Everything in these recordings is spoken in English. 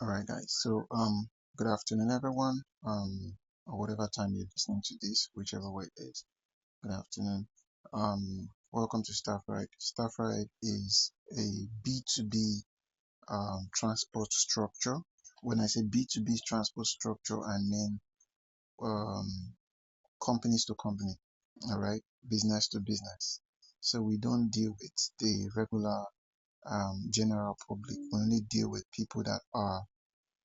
All right, guys. So, good afternoon, everyone. Or whatever time you're listening to this, whichever way it is. Good afternoon. Welcome to StaffRide. StaffRide is a B2B transport structure. When I say B2B transport structure, I mean um companies to company. All right, business to business. So we don't deal with the regular general public. We only deal with people that are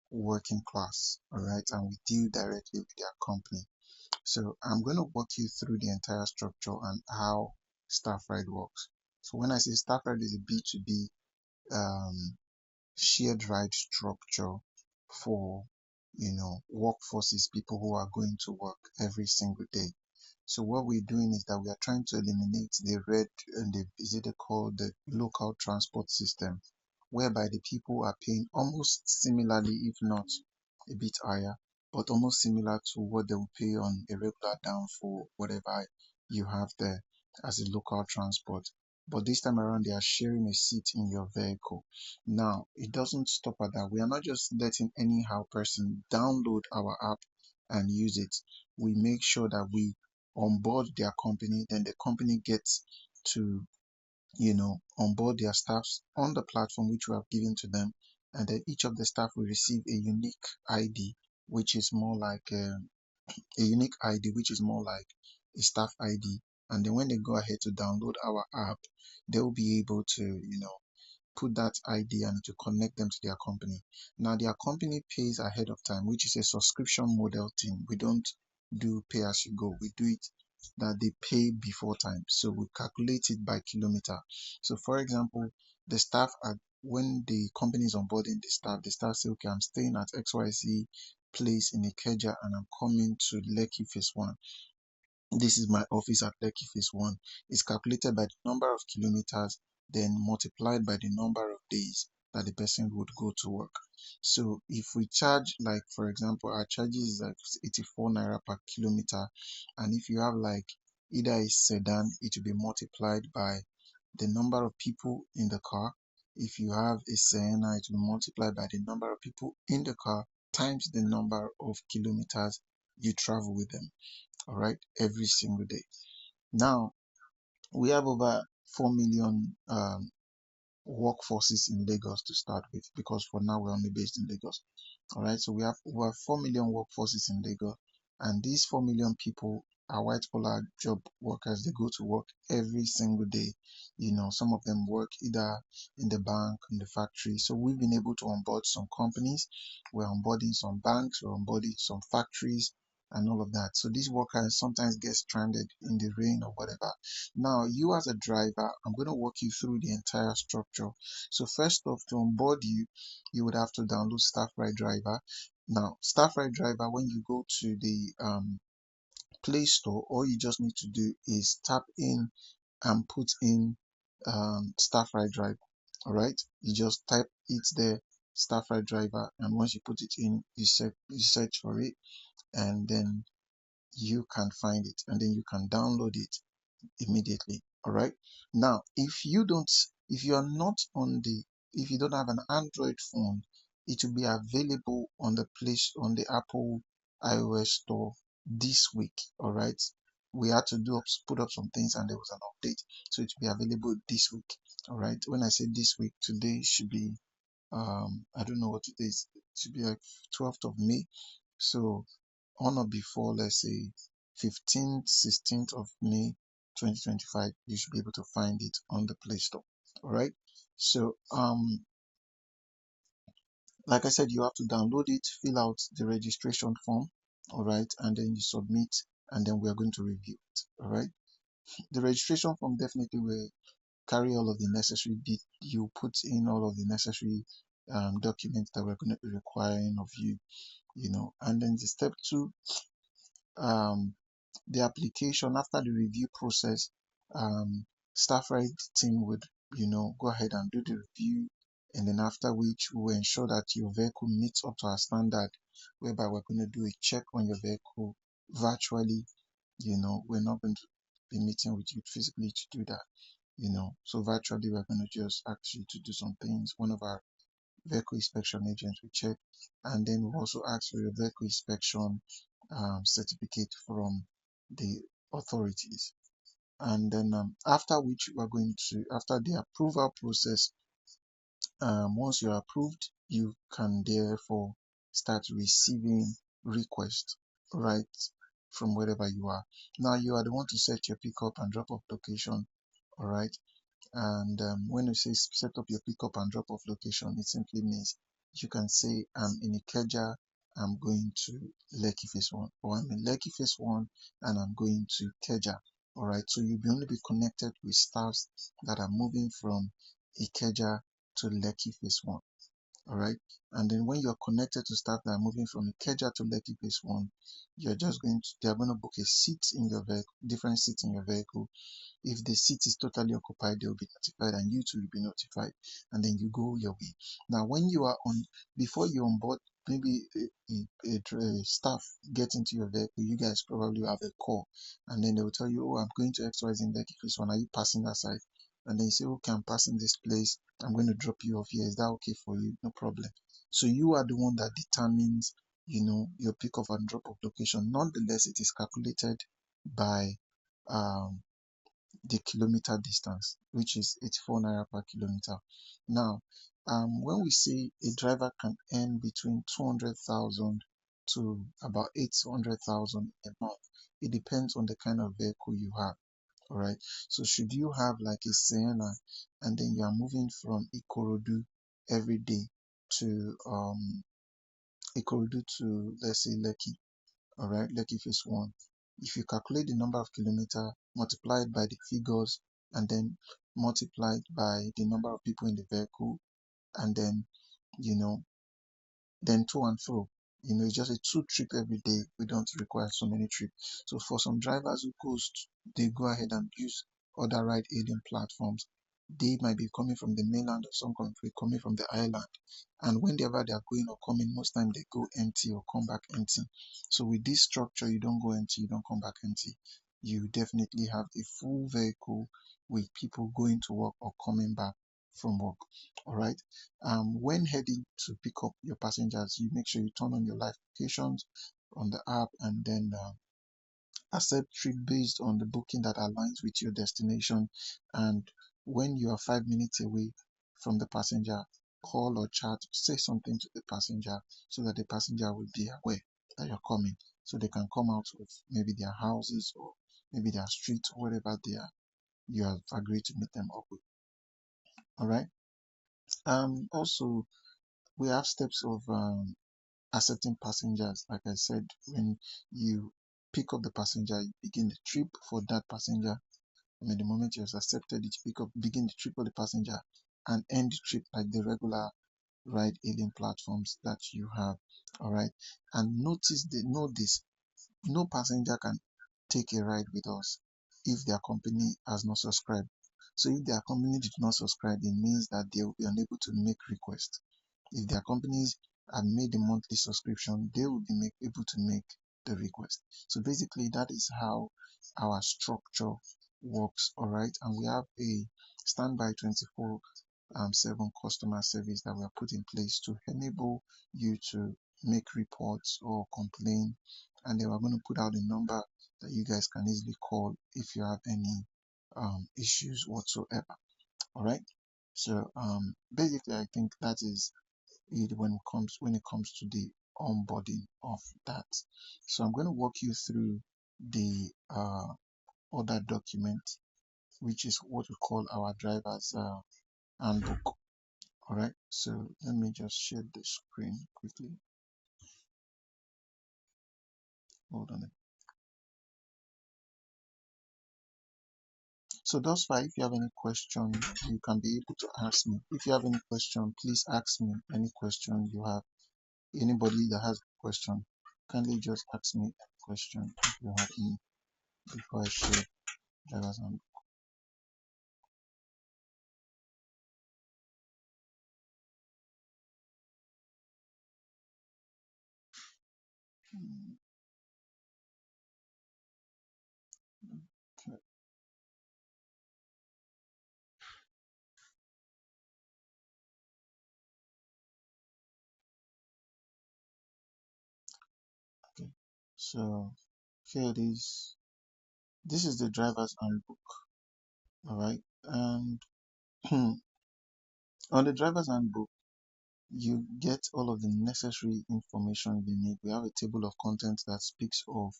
working class, all right, and we deal directly with their company. So I'm going to walk you through the entire structure and how StaffRide works. So when I say StaffRide is a B2B um, shared ride structure for workforces, people who are going to work every single day. So what we're doing is that we are trying to eliminate the red and the is it called the local transport system, whereby the people are paying almost similarly, if not a bit higher, but almost similar to what they will pay on a regular down for whatever you have there as a local transport. But this time around, they are sharing a seat in your vehicle. Now, it doesn't stop at that. We are not just letting anyhow person download our app and use it. We make sure that we onboard their company, then the company gets to onboard their staffs on the platform which we have given to them, and then each of the staff will receive a unique ID, which is more like a unique ID, which is more like a staff ID. And then when they go ahead to download our app, they will be able to, put that ID and to connect them to their company. Now, their company pays ahead of time, which is a subscription model thing. We don't do pay as you go. We do it that they pay before time. So we calculate it by kilometer. So, for example, the staff at when the company is onboarding the staff say, okay, I'm staying at XYZ place in Ikeja and I'm coming to Lekki Phase 1. This is my office at Lekki Phase 1. It's calculated by the number of kilometers, then multiplied by the number of days that the person would go to work. So if we charge, like, for example, our charges is like 84 naira per kilometer, and if you have like either a sedan, it will be multiplied by the number of people in the car. If you have a Sienna, it will be multiplied by the number of people in the car times the number of kilometers you travel with them, all right, every single day. Now, we have over 4 million workforces in Lagos to start with, because for now we're only based in Lagos. All right, so we have over 4 million workforces in Lagos, and these 4 million people are white collar job workers. They go to work every single day. Some of them work either in the bank, in the factory. So we've been able to onboard some companies, we're onboarding some banks, we're onboarding some factories, and all of that. So these workers sometimes get stranded in the rain or whatever. Now, you as a driver, I'm going to walk you through the entire structure. So first off, to onboard you, you would have to download StaffRide Driver. Now, StaffRide Driver, when you go to the Play Store, all you just need to do is tap in and put in StaffRide Driver. All right, you just type it there, StaffRide Driver, and once you put it in, you search for it, and then you can find it, and then you can download it immediately. All right, now if you are not on the if you don't have an Android phone, it will be available on the place on the Apple iOS store this week. All right, we had to put up some things and there was an update, so it will be available this week. All right, when I say this week, today should be I don't know what it is. It should be like 12th of May. So on or before, let's say 15th, 16th of May 2025, you should be able to find it on the Play Store. All right. So like I said, you have to download it, fill out the registration form, all right, and then you submit, and then we are going to review it. All right. The registration form definitely will carry all of the necessary you put in all of the necessary documents that we're going to be requiring of you, and then the step two, um, the application after the review process, StaffRide team would, go ahead and do the review, and then after which we will ensure that your vehicle meets up to our standard, whereby we're going to do a check on your vehicle virtually. We're not going to be meeting with you physically to do that. So virtually we're going to just ask you to do some things. One of our vehicle inspection agent will check, and then we'll also ask for your vehicle inspection certificate from the authorities. And then after which we are going to, after the approval process, once you're approved, you can therefore start receiving requests right from wherever you are. Now you are the one to set your pickup and drop off location, all right? And when you say set up your pickup and drop off location, it simply means you can say I'm in Ikeja, I'm going to Lekki Phase 1, or I'm in Lekki Phase 1 and I'm going to Ikeja. All right, so you'll be only be connected with staffs that are moving from Ikeja to Lekki Phase 1. All right, and then when you're connected to staff that are moving from Ikeja to Lekki Phase 1, you're just going to, they're going to book a seat in your vehicle, different seats in your vehicle. If the seat is totally occupied, they'll be notified and you too will be notified, and then you go your way. Now, when you are on, before you on board, maybe a staff get into your vehicle, you guys probably have a call, and then they will tell you, oh, I'm going to XYZ in Lekki Phase 1, are you passing that side? And then you say, okay, I'm passing this place, I'm going to drop you off here, is that okay for you? No problem. So you are the one that determines, your pick up and drop off location. Nonetheless, it is calculated by um the kilometer distance, which is 84 naira per kilometer. Now, when we say a driver can earn between 200,000 to about 800,000 a month, it depends on the kind of vehicle you have. All right. So, should you have like a Sienna and then you are moving from Ikorodu every day to Ikorodu to, let's say, Lekki, all right, Lekki Phase 1. If you calculate the number of kilometer, multiply it by the figures, and then multiply it by the number of people in the vehicle, and then, you know, then to and fro. It's just a two trip every day. We don't require so many trips. So for some drivers who they go ahead and use other ride hailing platforms. They might be coming from the mainland or some country coming from the island. And whenever they are going or coming, most time they go empty or come back empty. So with this structure, you don't go empty, you don't come back empty. You definitely have a full vehicle with people going to work or coming back from work. All right. When heading to pick up your passengers, you make sure you turn on your live locations on the app, and then accept trip based on the booking that aligns with your destination. And when you are 5 minutes away from the passenger, call or chat, say something to the passenger so that the passenger will be aware that you're coming, so they can come out of maybe their houses or maybe their streets or whatever they are you have agreed to meet them up with. All right. Also, we have steps of accepting passengers. Like I said, when you pick up the passenger, you begin the trip for that passenger. I mean, the moment you have accepted it, you begin the trip for the passenger and end the trip like the regular ride hailing platforms that you have. All right. And note this, no passenger can take a ride with us if their company has not subscribed. So if their company did not subscribe, it means that they will be unable to make requests. If their companies have made the monthly subscription, they will be able to make the request. So basically, that is how our structure works. All right. And we have a standby 24/7 customer service that we have put in place to enable you to make reports or complain. And then we're going to put out a number that you guys can easily call if you have any issues whatsoever. All right. So basically, I think that is it when it comes to the onboarding of that. So I'm going to walk you through the other document, which is what we call our driver's handbook. All right. So let me just share the screen quickly. Hold on. So thus far, if you have any question, you can be able to ask me. If you have any question, please ask me any question you have. Anybody that has a question, kindly just ask me a question if you have any before I share drivers handbook. Okay. So here it is. This is the driver's handbook. All right. And on the driver's handbook, you get all of the necessary information you need. We have a table of contents that speaks of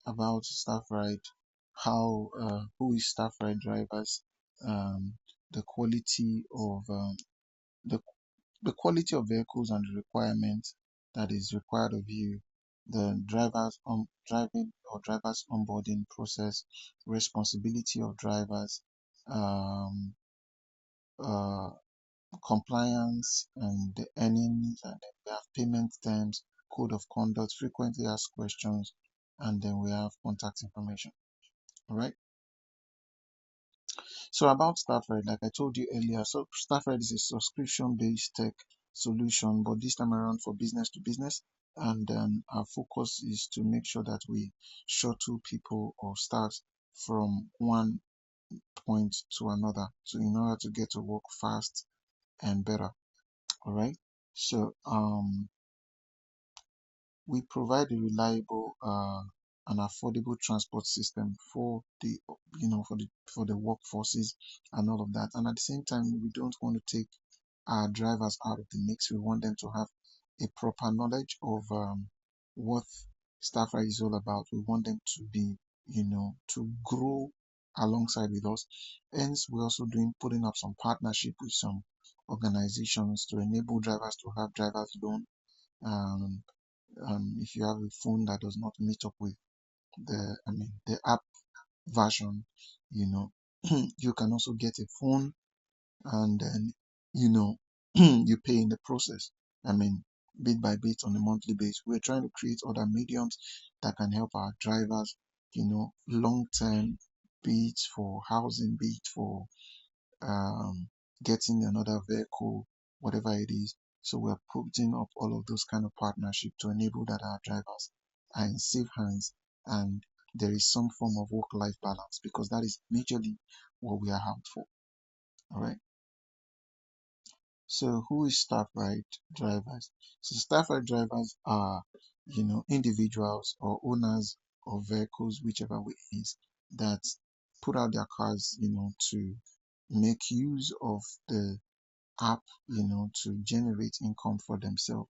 about StaffRide, how who is StaffRide drivers, um, the quality of the the quality of vehicles and the requirements that is required of you, the driving or drivers onboarding process, responsibility of drivers, um, uh, compliance and the earnings, and then we have payment terms, code of conduct, frequently asked questions, and then we have contact information. All right. So about StaffRide, like I told you earlier, so StaffRide is a subscription-based tech solution, but this time around for business to business. And our focus is to make sure that we shuttle people or staff from one point to another, so in order to get to work fast and better. All right. So we provide a reliable and affordable transport system for the for the workforces and all of that. And at the same time, we don't want to take our drivers out of the mix. We want them to have a proper knowledge of what StaffRide is all about. We want them to be, to grow alongside with us. Hence, we're also putting up some partnership with some organizations to enable drivers to have drivers loan. Um, if you have a phone that does not meet up with the app version, you know, you can also get a phone, and then, you pay in the process. I mean, bit by bit on a monthly basis. We're trying to create other mediums that can help our drivers, long term, be it for housing, be it for um, getting another vehicle, whatever it is. So we're putting up all of those kind of partnership to enable that our drivers are in safe hands, and there is some form of work-life balance, because that is majorly what we are out for. All right. So who is StaffRide drivers? So StaffRide drivers are, individuals or owners of vehicles, whichever way it is, that put out their cars, to make use of the app, to generate income for themselves.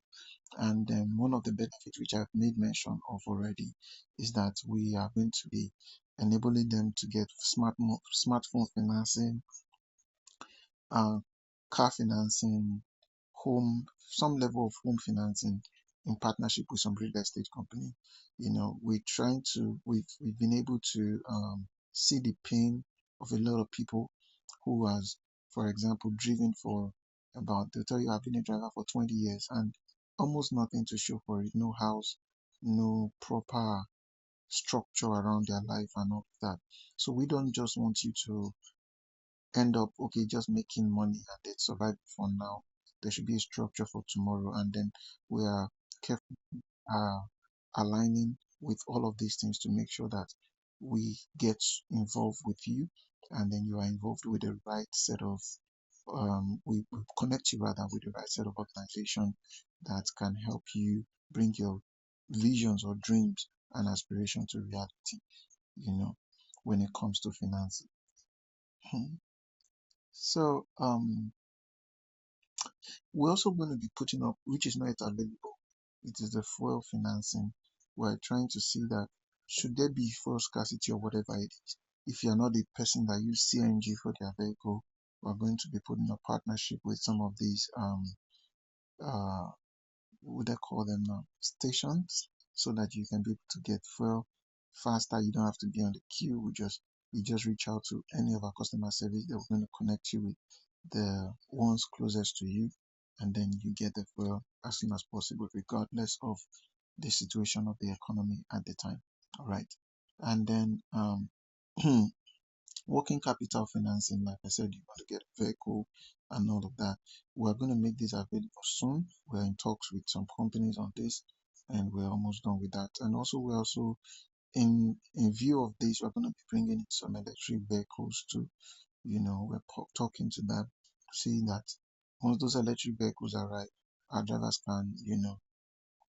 And then one of the benefits which I've made mention of already is that we are going to be enabling them to get smartphone financing, uh, car financing, some level of home financing in partnership with some real estate company. We've been able to see the pain of a lot of people who has, for example, driven for they'll tell you I've been a driver for 20 years and almost nothing to show for it, no house, no proper structure around their life and all of that. So we don't just want you to end up okay just making money and then survive for now. There should be a structure for tomorrow, and then we are careful uh, aligning with all of these things to make sure that we get involved with you, and then you are involved with the right set of we connect you rather with the right set of organization that can help you bring your visions or dreams and aspiration to reality, you know when it comes to finance. So we're also going to be putting up, which is not yet available. It is the fuel financing. We're trying to see that should there be fuel scarcity or whatever it is, if you're not the person that use CNG for their vehicle, we're going to be putting a partnership with some of these uh what they call them now, stations, so that you can be able to get fuel faster. You don't have to be on the queue. You just reach out to any of our customer service. They're going to connect you with the ones closest to you, and then you get the fuel as soon as possible, regardless of the situation of the economy at the time. All right. And then working capital financing, like I said, you want to get a vehicle and all of that. We're going to make this available soon. We're in talks with some companies on this, and we're almost done with that. And also, we're also in view of this, we're going to be bringing in some electric vehicles too. We're talking to them, seeing that once those electric vehicles arrive, our drivers can,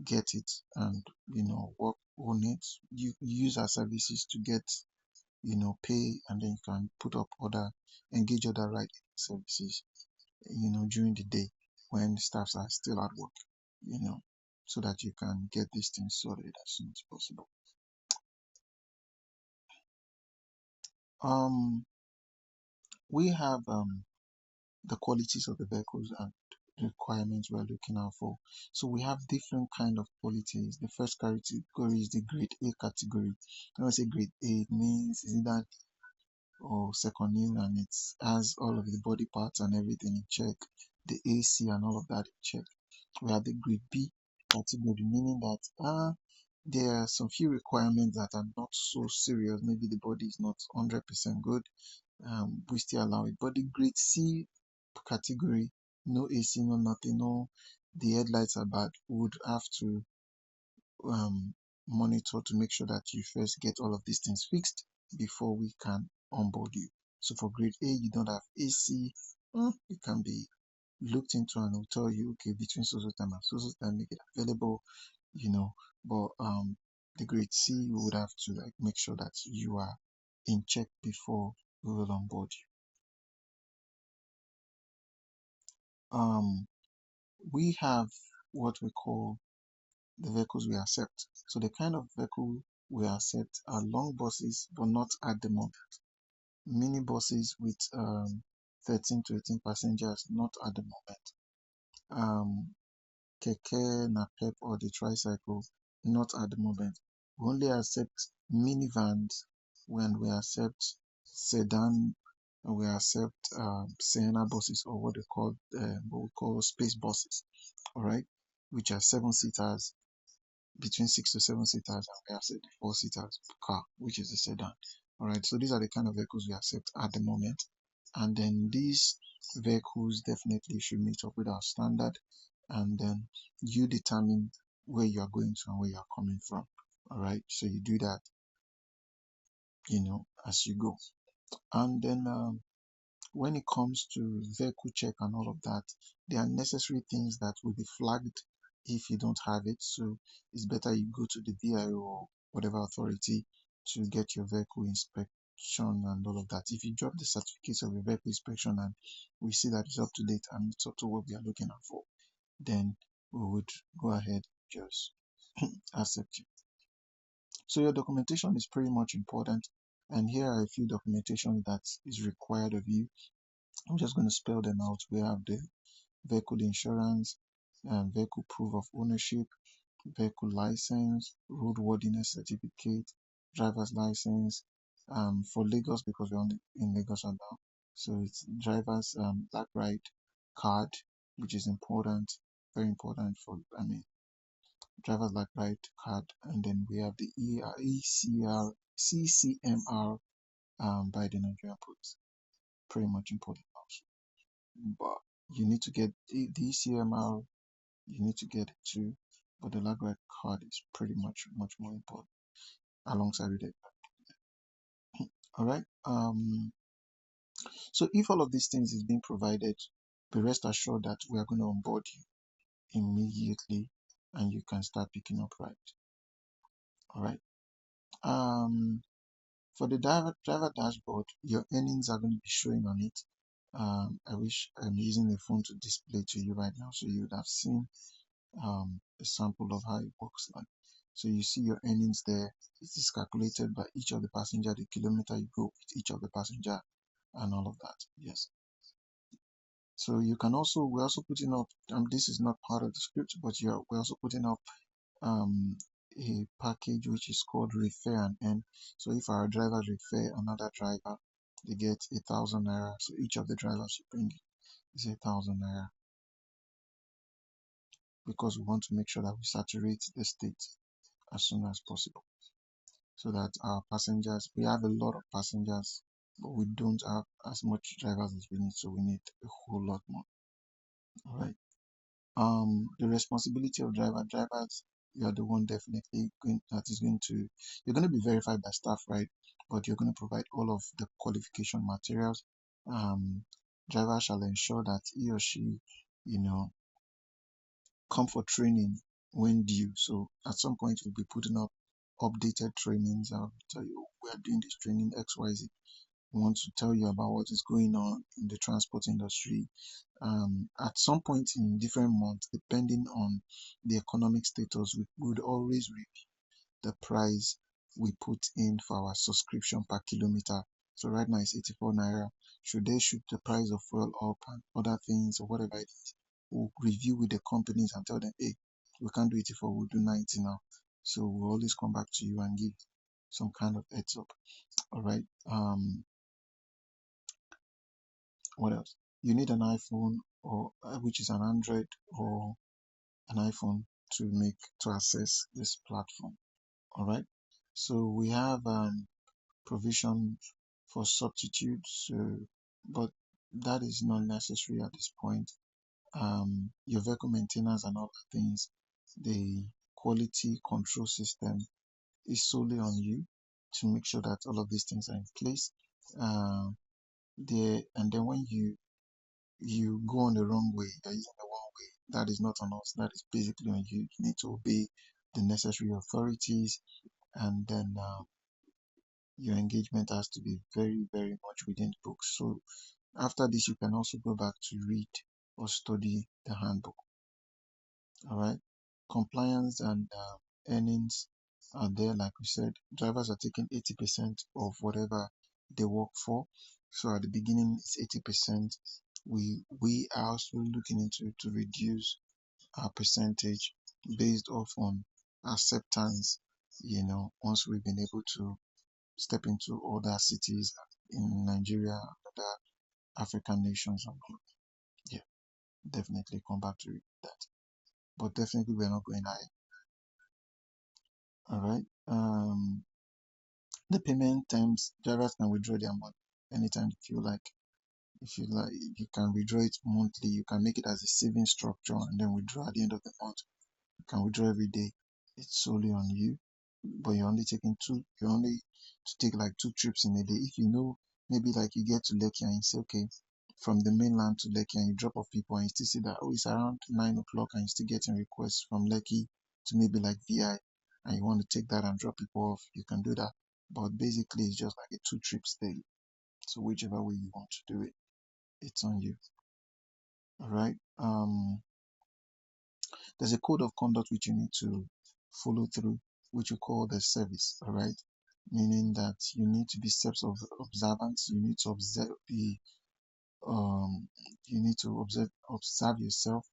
get it and, work own it. You use our services to get, pay, and then you can engage other ride services, during the day when staffs are still at work, you know, so that you can get these things sorted as soon as possible. Um, we have the qualities of the vehicles and the requirements we're looking out for. So we have different kind of qualities. The first category is the grade A category. When I say grade A, it means is either or second new, and it has all of the body parts and everything in check, the AC and all of that in check. We have the grade B category, meaning that there are some few requirements that are not so serious. Maybe the body is not 100% good. We still allow it. But the grade C category, no AC, no nothing, no, the headlights are bad, would have to monitor to make sure that you first get all of these things fixed before we can onboard you. So for grade A, you don't have AC, it can be looked into and will tell you, okay, between so time and so time, make it available, But the grade C, we would have to make sure that you are in check before we will onboard you. We have what we call the vehicles we accept. So the kind of vehicle we accept are long buses, but not at the moment. Mini buses with 13 to 18 passengers, not at the moment. Keke, napep, or the tricycle, not at the moment. We only accept minivans when we accept sedan, and we accept Sienna buses, or what we call space buses, all right, which are 7 seaters, between 6 to 7 seaters, and we accept the 4 seaters car, which is a sedan. All right, so these are the kind of vehicles we accept at the moment, and then these vehicles definitely should meet up with our standard, and then you determine where you are going to and where you are coming from. All right, so you do that, as you go, and then when it comes to vehicle check and all of that, there are necessary things that will be flagged if you don't have it. So it's better you go to the VIO or whatever authority to get your vehicle inspection and all of that. If you drop the certificates of your vehicle inspection and we see that it's up to date and it's up to what we are looking out for, then we would go ahead just accept you. So your documentation is pretty much important. And here are a few documentation that is required of you. I'm just going to spell them out. We have the vehicle insurance, vehicle proof of ownership, vehicle license, roadworthiness certificate, driver's license. For Lagos, because we're only in Lagos right now, so it's driver's StaffRide card, which is important, very important for, driver's StaffRide card, and then we have the CCMR by the Nigerian Police, pretty much important also. But you need to get the ECMR, you need to get it too, but the StaffRide card is pretty much much more important alongside with it. All right. So if all of these things is being provided, be rest assured that we are going to onboard you immediately, and you can start picking up right. All right. For the driver dashboard, your earnings are going to be showing on it. I wish I'm using the phone to display to you right now, so you would have seen a sample of how it works like. So you see your earnings there. It is calculated by each of the passenger, the kilometer you go with each of the passenger, and all of that. Yes. So you can also, we're also putting up, this is not part of the script, but we're also putting up a package which is called refer and earn. So if our drivers refer another driver, they get 1,000 naira. So each of the drivers you bring is 1,000 naira, because we want to make sure that we saturate the state as soon as possible, so that our passengers, we have a lot of passengers, but we don't have as much drivers as we need, so we need a whole lot more. All right. The responsibility of drivers, you are the one definitely you're going to be verified by StaffRide, but you're going to provide all of the qualification materials. Driver shall ensure that he or she, come for training when due. So at some point we'll be putting up updated trainings. I'll tell you we are doing this training XYZ. We want to tell you about what is going on in the transport industry. At some point in different months, depending on the economic status, we would always review the price we put in for our subscription per kilometer. So right now it's 84 naira. Should they shoot the price of fuel up and other things or whatever it is, we'll review with the companies and tell them, hey, we can't do 84, we'll do 90 now. So we'll always come back to you and give some kind of heads up. All right. What else? You need an iPhone or which is an Android or an iPhone to access this platform. All right. So we have provision for substitutes, but that is not necessary at this point. Your vehicle maintenance and other things, the quality control system is solely on you to make sure that all of these things are in place. And then when you go on the wrong way, you're using the wrong way, that is not on us. That is basically on you. You need to obey the necessary authorities, and then your engagement has to be very, very much within the book. So after this, you can also go back to read or study the handbook. All right. Compliance and earnings are there. Like we said, drivers are taking 80% of whatever they work for. So at the beginning, it's 80%. We are also looking into to reduce our percentage based off on acceptance. Once we've been able to step into other cities in Nigeria and other African nations. Yeah, definitely come back to that. But definitely we're not going high. All right. The payment terms, drivers can withdraw their money anytime they feel like. If you like, you can withdraw it monthly. You can make it as a saving structure and then withdraw at the end of the month. You can withdraw every day. It's solely on you. But you're only taking two. You only to take like 2 trips in a day. If you know, maybe like you get to Lekki and you say, okay, from the mainland to Lekki, and you drop off people and you still see that, oh, it's around 9 o'clock and you're still getting requests from Lekki to maybe like VI, and you want to take that and drop people off, you can do that. But basically, it's just like a 2 trips daily. So whichever way you want to do it, it's on you. All right. There's a code of conduct which you need to follow through, which we call the service. All right. Meaning that you need to be steps of observance. You need to observe yourself.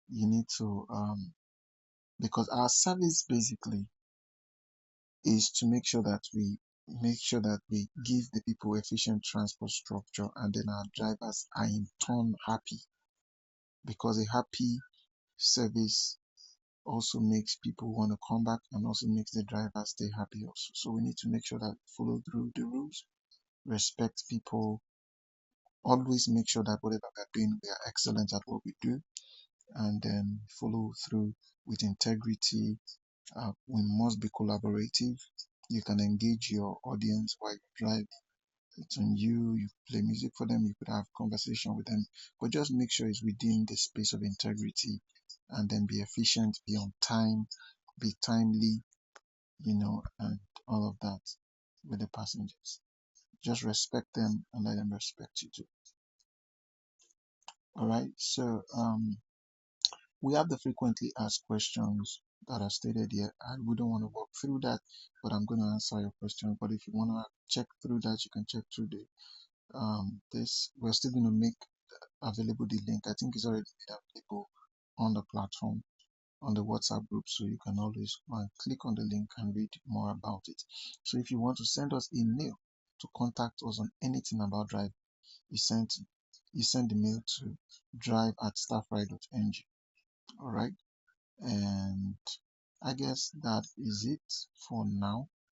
You need to because our service basically is to make sure that we give the people efficient transport structure, and then our drivers are in turn happy, because a happy service also makes people want to come back and also makes the driver stay happy also. So we need to make sure that we follow through the rules, respect people, always make sure that whatever we're doing, we are excellent at what we do, and then follow through with integrity. We must be collaborative. You can engage your audience while you drive. It's on you. You play music for them. You could have conversation with them, but just make sure it's within the space of integrity, and then be efficient, be on time, be timely, and all of that with the passengers. Just respect them and let them respect you too. All right. So we have the frequently asked questions that are stated here. I wouldn't want to walk through that, but I'm going to answer your question. But if you want to check through that, you can check through this. We're still going to make available the link. I think it's already made available on the platform, on the WhatsApp group, so you can always go and click on the link and read more about it. So if you want to send us a mail to contact us on anything about drive, you send the mail to drive@staffride.ng. All right. And I guess that is it for now.